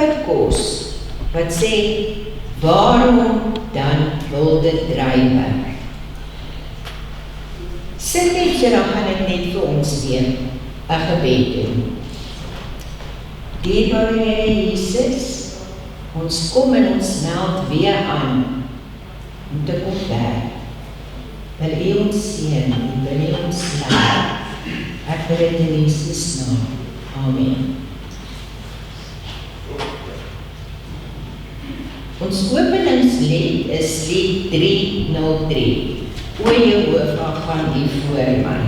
Pitkos, wat sê, waarom dan wilde drywe? Sit net so, dan gaan ek net vir ons weer 'n gebed doen. Dierbare Here Jesus, ons kom en ons meld weer aan om te kom werk. Wil U ons seën, wil U ons lei. Ek bid dit in Jesus naam. Amen. Ons openingslied is lied 303. O Jehova, gaan U voor my.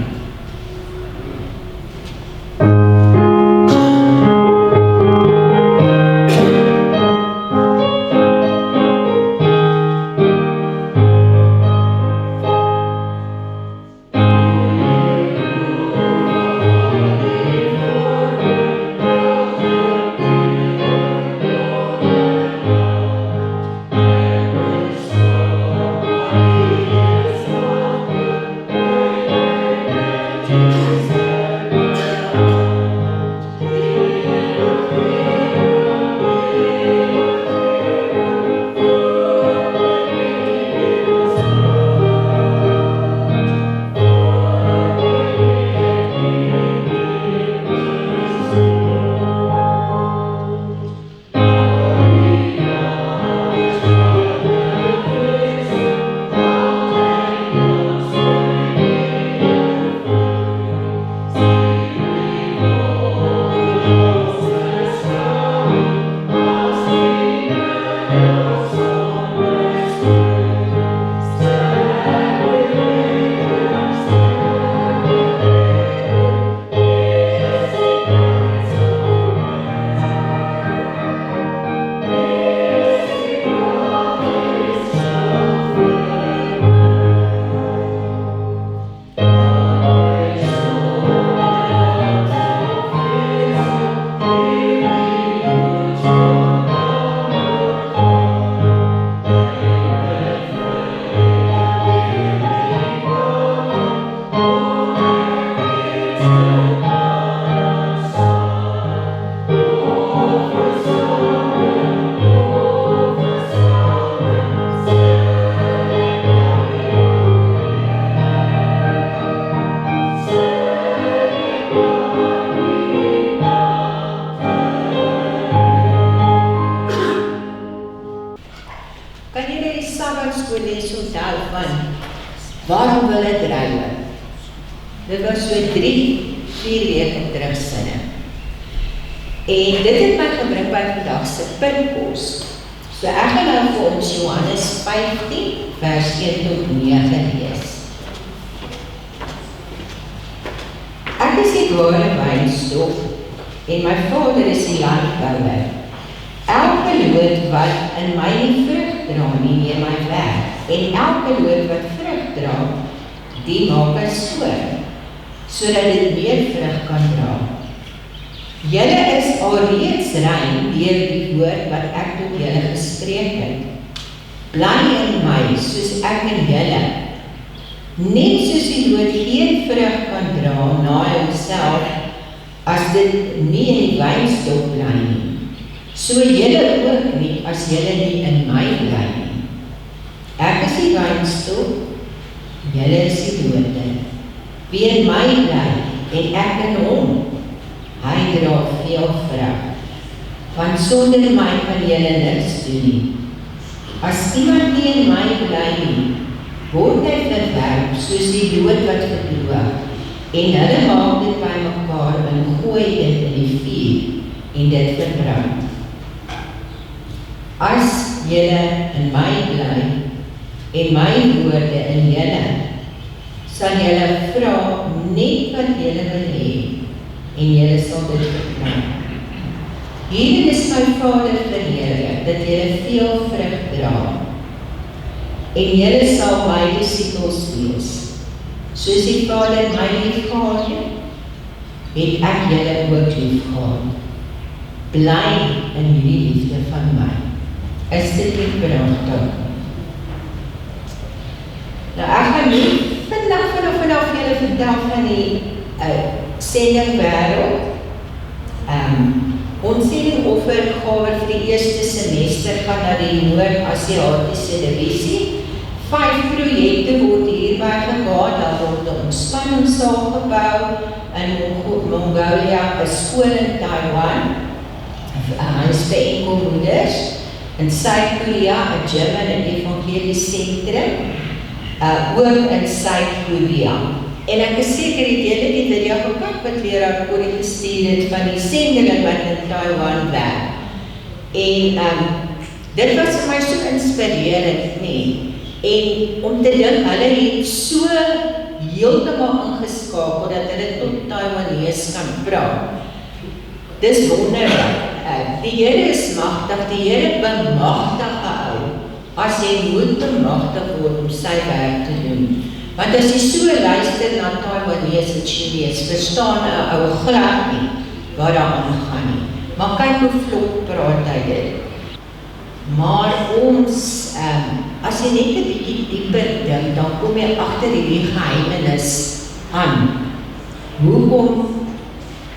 Waarom wil het drywe? Dit was so 3-4 weke terug sinne. En dit het my gebring by vandag se Pitkos. So ek gaan nou vir ons Johannes 15 vers 1 tot 9 lees. Ek is die ware wynstok en my Vader is die landbouer. Elke loot wat in my nie vrug dra nie, neem my weg. En elke loot wat vrug dra, die maak hy skoon, sodat dit meer vrug kan dra. Julle is alreeds rein deur die woord wat ek tot julle gespreek het. Bly in my, soos ek in julle. Net soos die loot geen vrug kan dra na homself, as dit nie in die wynstok bly nie. So julle ook nie, as julle nie in my bly nie. Ek is die wynstok, julle is die lote. Wie in my bly, en ek in hom, hy dra veel vrug. Want sonder my kan julle niks doen nie. As iemand nie in my bly nie, word hy verwerp soos die loot wat verdroog, en hulle maak dit by mekaar en gooi dit in die vuur en dit verbrand. As julle in my bly en my woorde in julle, sal julle vra net wat julle wil hê en julle sal dit kry. Hierin is my Vader verheerlik, dat julle veel vrug dra, en julle sal my disippels wees. Soos die Vader my liefgehad het, het ek julle ook liefgehad. Bly in hierdie liefde van my. Is dit nie pragtig? Nou ek gaan nie vanaf julle vertel van die sending wêreld. Ons sending offer oorgawe vir die eerste semester gaan na die Noord-Asiatiese divisie. 5 projekte word hierby gegaat, daar word 'n ontspanningssaal gebou in Mongolia, 'n skool in Taiwan, huis vir enkelmoeders, in Suid-Korea, 'n gym en 'n evangeliese sentrum, ook in Suid-Korea. En ek is seker die die video gekyk wat leraar Corrie gestuur het van die sendeling wat in Taiwan werk. En dit was vir my so inspirerend, nee. En om te dink, hulle het so heeltemal ingeskakel dat hulle tot Taiwanese kan praat. Dis wonderlik. Die Here is magtig, die Here bemagtig ou, as jy moet bemagtig word om sy werk te doen. Want as jy so luister na Taiwanese en Chinese, verstaan 'n ou glad nie wat daar aangaan nie. Maar kyk hoe vlot praat hy dit. Maar ons, as jy net 'n bietjie dieper dink, dan kom jy agter hierdie geheimenis aan. Hoekom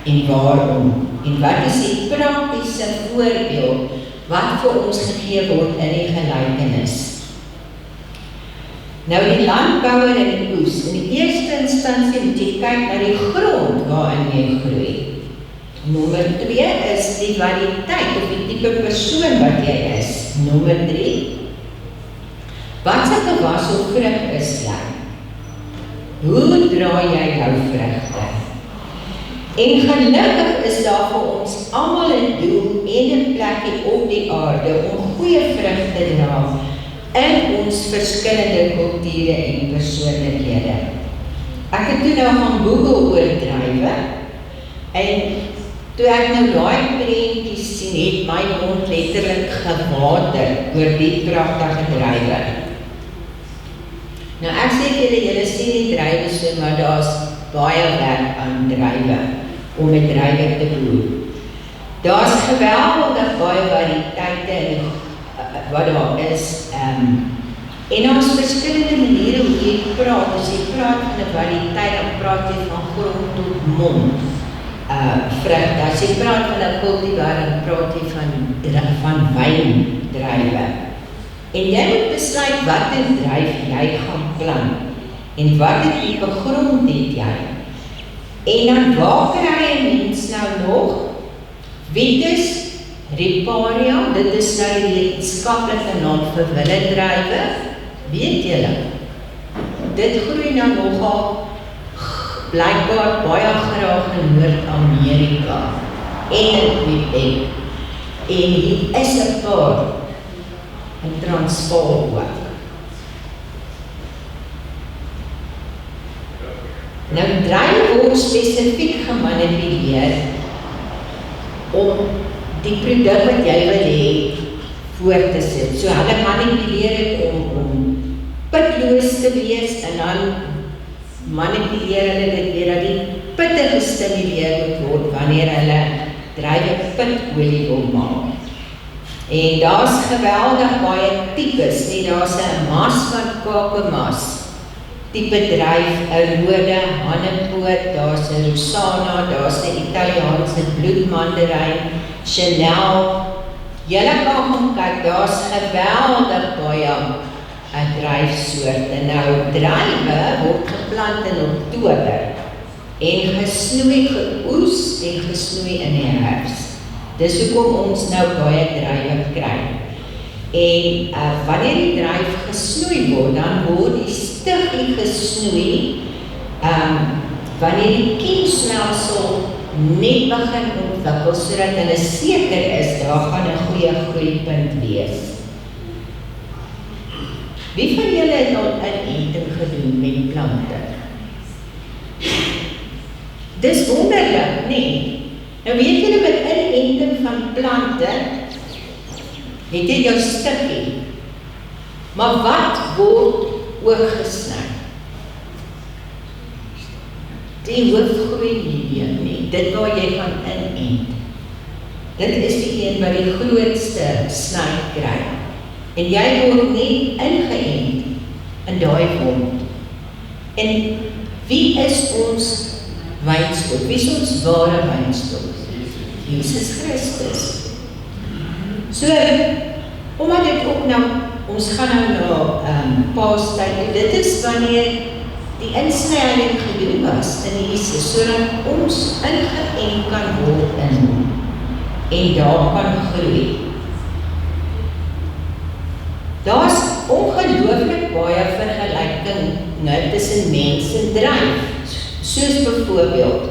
en waarom? En wat is die praktiese voorbeeld wat vir ons gegee word in die gelykenis? Nou die landbouer en die oes. In die eerste instansie moet jy kyk na die grond waarin jy groei. Nommer 2 is die variëteit of die tipe persoon wat jy is. Nommer 3, wat se gewas of vrug is jy? Hoe dra jy jou vrugte? En gelukkig is daar vir ons almal 'n doel en 'n plekkie op die aarde om goeie vrug te dra in ons verskillende kulture en persoonlikhede. Ek het toe nou gaan Google oor druiwe en toe ek nou daai prentjies sien, het my mond letterlik gewater oor die pragtige druiwe. Nou ek sê vir julle sien die druiwe so, maar daar's baie werk aan druiwe om 'n druiwe te boer. Daar's geweldig baie variëteite wat daar is. En daar's verskillende maniere hoe jy praat. As jy praat van 'n variëteit, dan praat jy van grond tot mond. Vrugte. As jy praat van 'n cultivar, dan praat jy van wyndruiwe. En jy moet besluit watter druif jy gaan plant en watter tipe grond het jy. En dan waar kry 'n mens nou nog? Vitis riparia, dit is nou die wetenskaplike naam vir willendruiwe. Weet julle? Dit groei nou nogal blykbaar baie graag in Noord-Amerika en in Quebec. En hier is 'n paar in Transvaal ook. Nou druiwe word spesifiek gemanipuleer om die produk wat jy wil hê voor te sit. So hulle manipuleer dit om pitloos te wees en dan manipuleer hulle dit weer dat die pitte gestimuleer moet word wanneer hulle druiwe pitolie wil maak. En daar's geweldig baie tipes, nie, daar's 'n mas van kakemas, tipe druif, 'n rode hanepoot, daar's 'n Rossana, daar's 'n Italiaanse bloedmandarijn, Chanel. Julle kan gaan kyk, daar's geweldig baie druifsoorte. Nou, druiwe word geplant in Oktober en gesnoei, geoes en gesnoei in die herfs. Dis hoekom ons nou baie druiwe kry. En wanneer die druif gesnoei word, dan word die stiggie gesnoei wanneer die kiemstelsel net begin ontwikkel, sodat hulle seker is, daar gaan 'n goeie groeipunt wees. Wie van julle het al inenting gedoen met plante? Dis wonderlik, nee. Nou weet julle met inenting van plante, het jy jou stiggie. Maar wat word ook gesny? Die hoofgroeilinie, nee, dit waar jy gaan inent. Dit is die een wat die grootste sny kry. En jy word nie ingeënt in daai wond. En wie is ons wynstok? Wie is ons ware wynstok? Jesus Christus. So, omdat dit ook nou, ons gaan nou na Paastyd, dit is wanneer die insnyding gedoen was in Jesus, sodat ons ingeënt kan word in hom en daar kan groei. Daar's ongelooflik baie vergelykinge tussen mens en dryf, soos byvoorbeeld,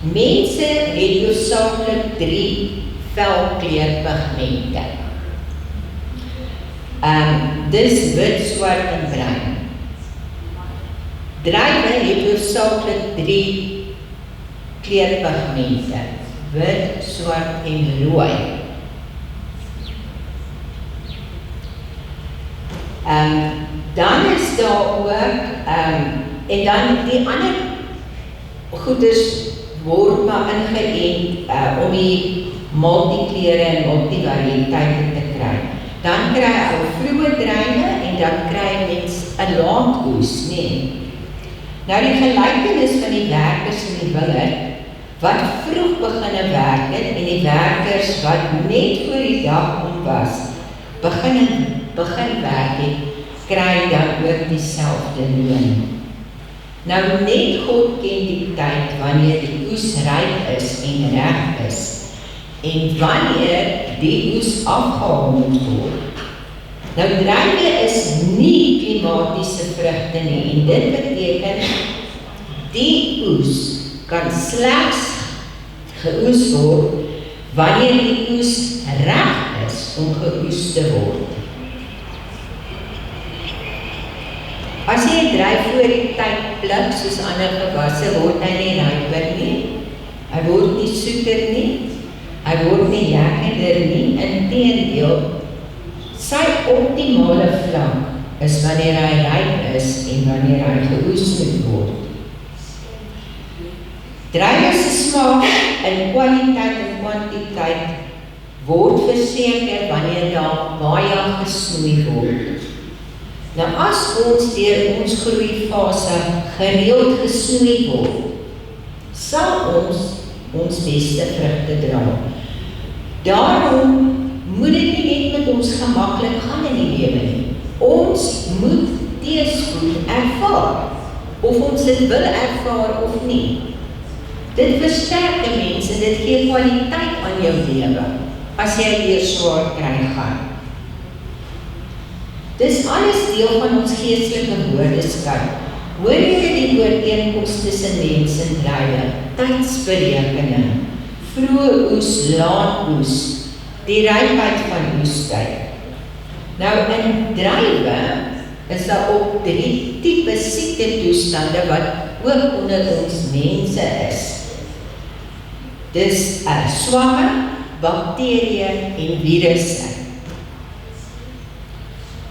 mense het hoofsaaklik 3 velkleurpigmente. Dis wit, swart en bruin. Drywe het hoofsaaklik 3 kleurpigmente, wit, swart en rooi. Dan is daar ook, en dan die ander goeders word maar ingeënt om die multikleure en multivariëteite te kry. Dan kry jy ou vroeë druiwe en dan kry mens 'n laatoes, nee. Nou die gelykenis van die werkers in die willer, wat vroeg begin werk het en die werkers wat net voor die dag om was, begin werk het, kry dan ook dieselfde loon. Nou net God ken die tyd wanneer die oes ryp is en reg is, en wanneer die oes afgehaal moet word. Nou druiwe is nie klimatiese vrugte nie, en dit beteken die oes kan slegs geoes word wanneer die oes reg is om geoes te word. As jy 'n druif voor die tyd pluk soos ander gewasse, word hy nie ryper nie, hy word nie soeter nie, hy word nie lekkerder nie, inteendeel, sy optimale vlak is wanneer hy ryp is en wanneer hy geoes moet word. Druiwe se smaak in kwaliteit en kwantiteit word verseker wanneer daar baie gesnoei word. Nou as ons deur ons groeifase gereeld gesnoei word, sal ons beste vrugte dra. Daarom moet dit nie net met ons gemaklik gaan in die lewe nie. Ons moet teëspoed ervaar, of ons dit wil ervaar of nie. Dit versterk 'n mens en dit gee kwaliteit aan jou lewe, as jy deur swaar kry gaan. Dis alles deel van ons geestelike woordeskat. Hoor jy die ooreenkoms tussen mens en druiwe, tydsberekening, vroeë oes, laat oes, die rypheid van oestyd. Nou in druiwe is daar ook 3 tipe siektetoestande wat ook onder ons mense is. Dis swamme, bakterieë en virusse.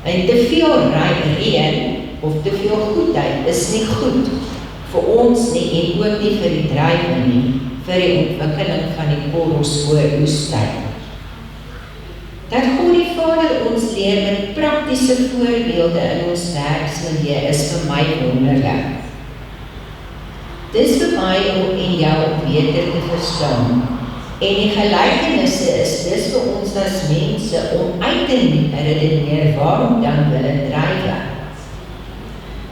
En te veel reën of te veel goedheid is nie goed vir ons nie en ook nie vir die druiwe nie, vir die ontwikkeling van die korrels voor oestyd. Dat God die Vader ons leer met praktiese voorbeelde in ons werksmilieu is vir my wonderlik. Dis vir my en jou om beter te verstaan. En die gelykenisse is dis vir ons as mense om uit te redeneer waarom dan wil druiwe.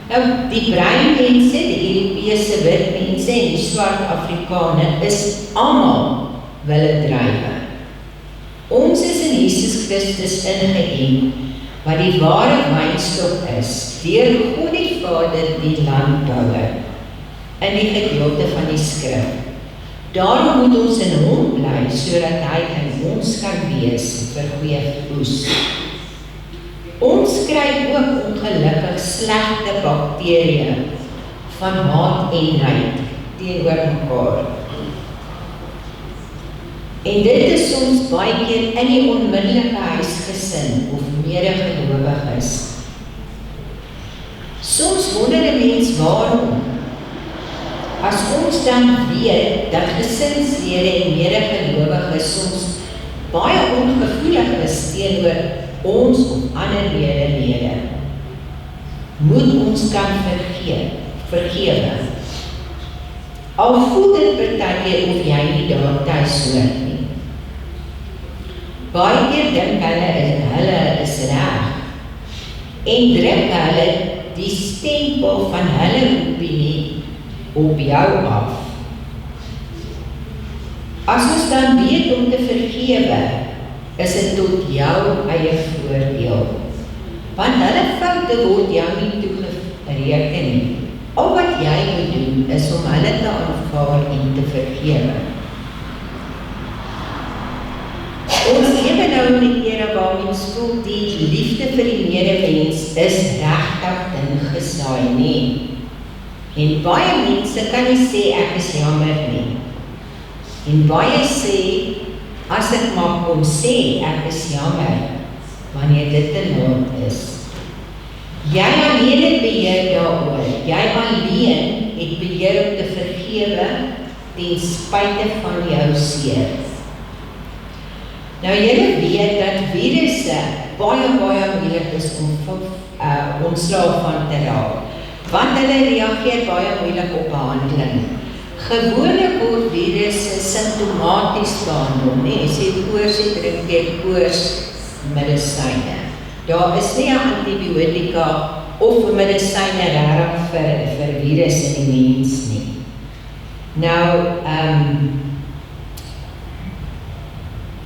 Nou, die bruin mense, die Europese wit mense en die swart Afrikaner is almal wil druiwe. Ons is in Jesus Christus ingeënt, wat die ware wynstok is, deur God die Vader die landbouer, in die gedeelte van die skrif. Daarom moet ons in hom bly, sodat hy in ons kan wees vir goeie oes. Ons kry ook ongelukkig slegte bakterieë van haat en nyd teenoor mekaar. En dit is soms baie keer in die onmiddellike huisgesin of medegelowiges. Soms wonder 'n mens waarom. As ons dan weet dat gesinslede en medegelowiges soms baie ongevoelig is teenoor ons of ander medelede, moet ons kan vergewe. Al voel dit partykeer of jy nie daar tuis hoort nie. Baie keer dink hulle is reg en druk hulle die stempel van hulle opinie op jou af. As ons dan weet om te vergewe, is dit tot jou eie voordeel. Want hulle foute word jou nie toegereken nie. Al wat jy moet doen, is om hulle te aanvaar en te vergewe. Ons lewe nou in die era waar mens voel die liefde vir die medemens is regtig ingesaai nie. En baie mense kan nie sê ek is jammer nie. En baie sê, as ek maar kom sê ek is jammer, wanneer dit te laat is. Jy alleen het beheer daaroor. Jy alleen het beheer om te vergewe ten spyte van jou seer. Nou julle weet dat virusse baie moeilik is om ontslae van te raak, want hulle reageer baie moeilik op behandeling. Gewoonlik word virusse simptomaties behandel, nee, as jy koors het, drink jy koorsmedisyne. Daar is nie 'n antibiotika of medisyne regtig vir virus in die mens nie. Nou,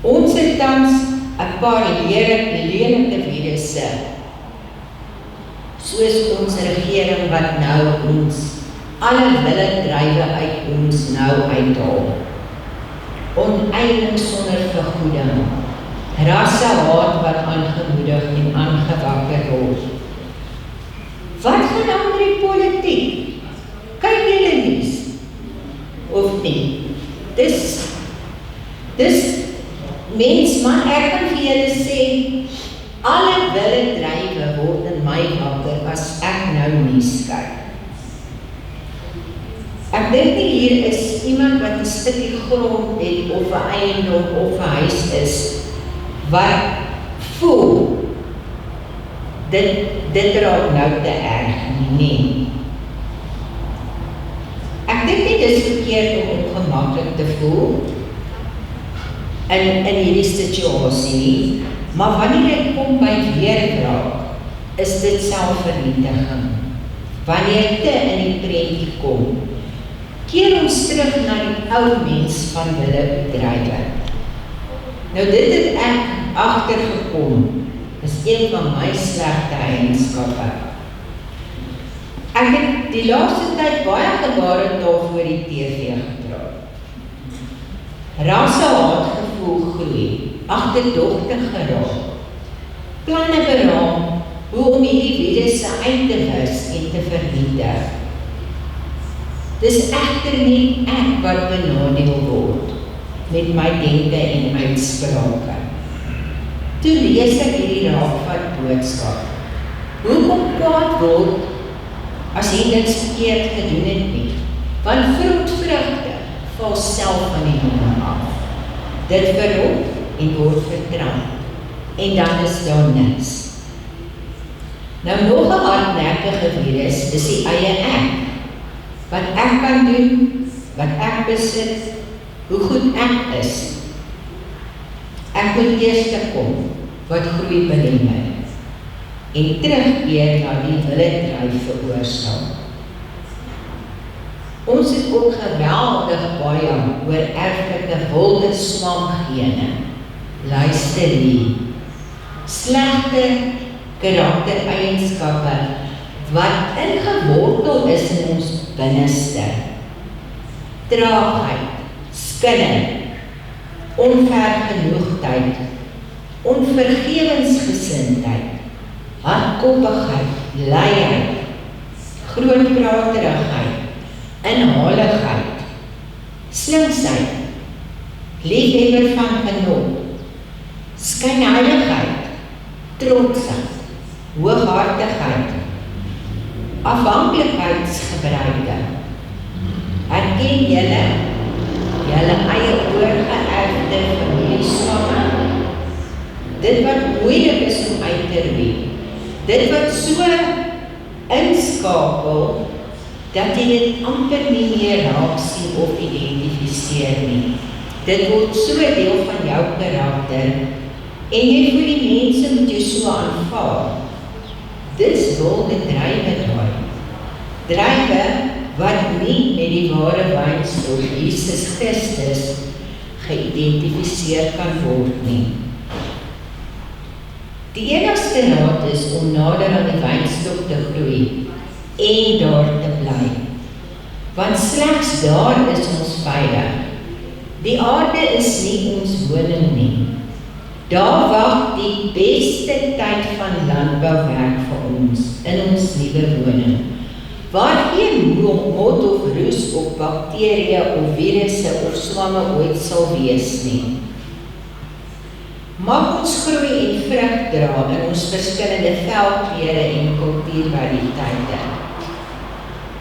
ons het tans 'n paar lelike virusse, soos ons regering wat nou ons alle willendrywe uit ons nou uithaal. Oneindig sonder vergoeding. Rassehaat wat aangemoedig en aangewakker word. Wat gaan aan met die politiek? Kyk julle nuus? Of nie? Dis mens, maar ek kan vir julle sê, alle willendrywe word in my wakker as ek nou nuus kyk. Ek dink nie hier is iemand wat 'n stukkie grond het of 'n eiendom of 'n huis is wat voel dit raak nou te erg nie. Ek dink nie dis verkeerd om ongemaklik te voel in hierdie situasie nie, maar wanneer dit kom by weerwraak, is dit selfvernietiging. Wanneer dit in die prentjie kom, keer ons terug na die ou mens van willebedrywe. Nou dit het ek agtergekom, is een van my slegte eienskappe. Ek het die laaste tyd baie gebarentaal voor die TV gepraat. Rassehaatgevoel groei, agterdogtig geraak, planne beraam, hoe om hierdie virusse uit te wis en te vernietig. Dis egter nie ek wat benadeel word met my denke en uitsprake. Toe lees ek hierdie raakvat boodskap. Hoekom kwaad word as jy niks verkeerd gedoen het nie? Want vrugte val self van die hemel af. Dit verrot en word verbrand. En dan is daar niks. Nou nog 'n hardnekkige virus is die eie ek. Wat ek kan doen, wat ek besit, hoe goed ek is. Ek moet eers kom, wat groei binne my, en terugkeer na die willendryf veroorsaak. Ons het ook geweldig baie oor erflike wilde swamgene. Luister hier. Slegte karaktereienskappe wat ingewortel is in ons binneste. Traagheid, skinne, onvergenoegdheid, onvergewensgesindheid, hardkoppigheid, luiheid, grootpraterigheid, inhaligheid, slinksheid, liefhebber van genot, skynheiligheid, trotsheid, hooghartigheid, afhanklikheidsgebruike. Herken julle eie oorgeërfde familieswamme? Dit wat moeilik is om uit te roei. Dit wat so inskakel dat jy dit amper nie meer raak sien of identifiseer nie. Dit word so deel van jou karakter en jy voel die mense moet jou so aanvaar. Dis wilde drywe daai. Drywe wat nie met die ware wynstok Jesus Christus geïdentifiseer kan word nie. Die enigste raad is om nader aan die wynstok te groei en daar te bly. Want slegs daar is ons veilig. Die aarde is nie ons woning nie. Daar wag die beste tyd van landbouwerk vir ons in ons nuwe woning, waar geen mot of roes of bakterieë of virusse of swamme ooit sal wees nie. Mag ons groei en vrug dra in ons verskillende veldkleure en kultuurvariëteite.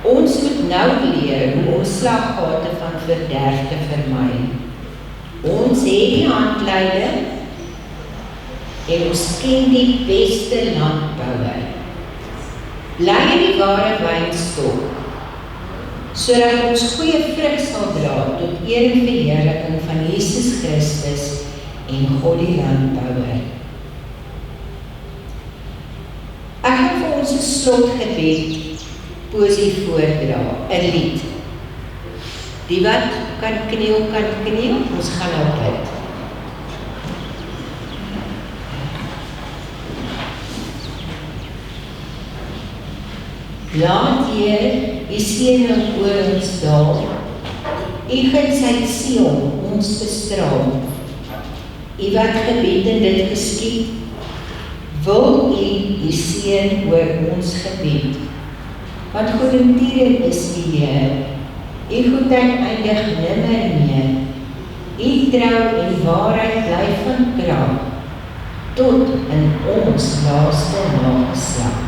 Ons moet nou leer hoe om slaggate van verderf te vermy. Ons het die handleiding en ons ken die beste landbouer. Bly in die ware wynstok, sodat ons goeie vrug sal dra tot eer en verheerliking van Jesus Christus en God die landbouer. Ek gaan vir ons 'n slotgebed poesie voordra, 'n lied. Die wat kan kniel, ons gaan nou bid. Laat Heer die seëning oor ons daal, U gee sy seën ons bestraal. U wat gebied en dit geskied, wil U die seën oor ons gebied. Want goedertierig is U Heer, U goedheid eindig nimmer meer. U trou en waarheid bly van krag, tot in ons laaste nageslag.